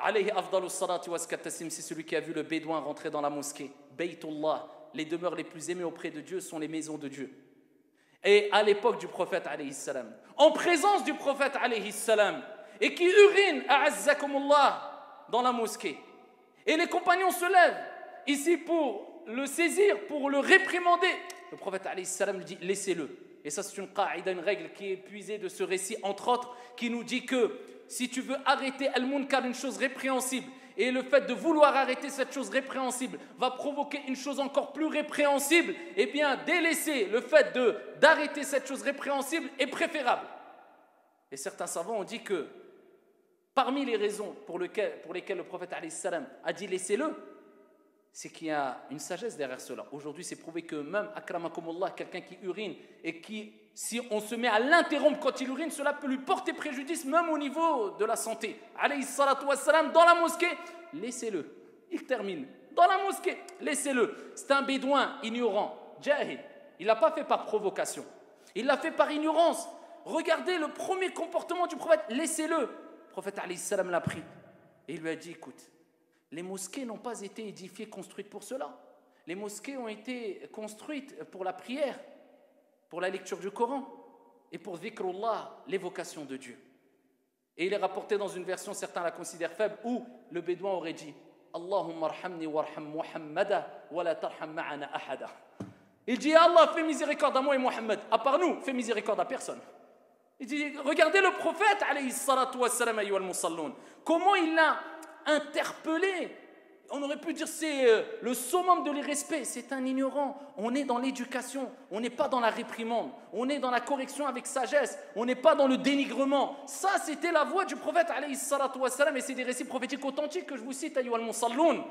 alayhi afdalus salati wa taslim, c'est celui qui a vu le bédouin rentrer dans la mosquée. Baytullah, les demeures les plus aimées auprès de Dieu sont les maisons de Dieu. Et à l'époque du prophète alayhi salam, en présence du prophète alayhi salam, et qui urine a'azzakumullah dans la mosquée. Et les compagnons se lèvent ici pour le saisir, pour le réprimander. Le prophète alayhi salam lui dit laissez-le. Et ça c'est une qaïda, une règle qui est puisée de ce récit, entre autres, qui nous dit que si tu veux arrêter al-munkar, une chose répréhensible, et le fait de vouloir arrêter cette chose répréhensible va provoquer une chose encore plus répréhensible, eh bien délaisser le fait d'arrêter cette chose répréhensible est préférable. Et certains savants ont dit que parmi les raisons pour lesquelles le prophète alayhi salam a dit laissez-le, c'est qu'il y a une sagesse derrière cela. Aujourd'hui, c'est prouvé que même, akramakumullah, quelqu'un qui urine et qui, si on se met à l'interrompre quand il urine, cela peut lui porter préjudice même au niveau de la santé. Alayhi salatu wassalam, dans la mosquée, laissez-le. Il termine. Dans la mosquée, laissez-le. C'est un bédouin ignorant, jahil. Il ne l'a pas fait par provocation. Il l'a fait par ignorance. Regardez le premier comportement du prophète, laissez-le. Le prophète alayhi salam l'a pris et il lui a dit, écoute, les mosquées n'ont pas été édifiées, construites pour cela. Les mosquées ont été construites pour la prière, pour la lecture du Coran et pour dhikrullah, l'évocation de Dieu. Et il est rapporté dans une version, certains la considèrent faible, où le bédouin aurait dit Allahumma arhamni warham Muhammada wa la tarham ma'ana ahada. Il dit Allah, fais miséricorde à moi et Mohammed. À part nous, fais miséricorde à personne. Il dit regardez le prophète alayhi salatu wassalam ayyuhal musalloun, comment il l'a interpellé. On aurait pu dire c'est le summum de l'irrespect. C'est un ignorant. On est dans l'éducation, on n'est pas dans la réprimande, on est dans la correction avec sagesse, on n'est pas dans le dénigrement. Ça c'était la voix du prophète alayhi salatu wassalam, et c'est des récits prophétiques authentiques que je vous cite ayyuhal musalloun.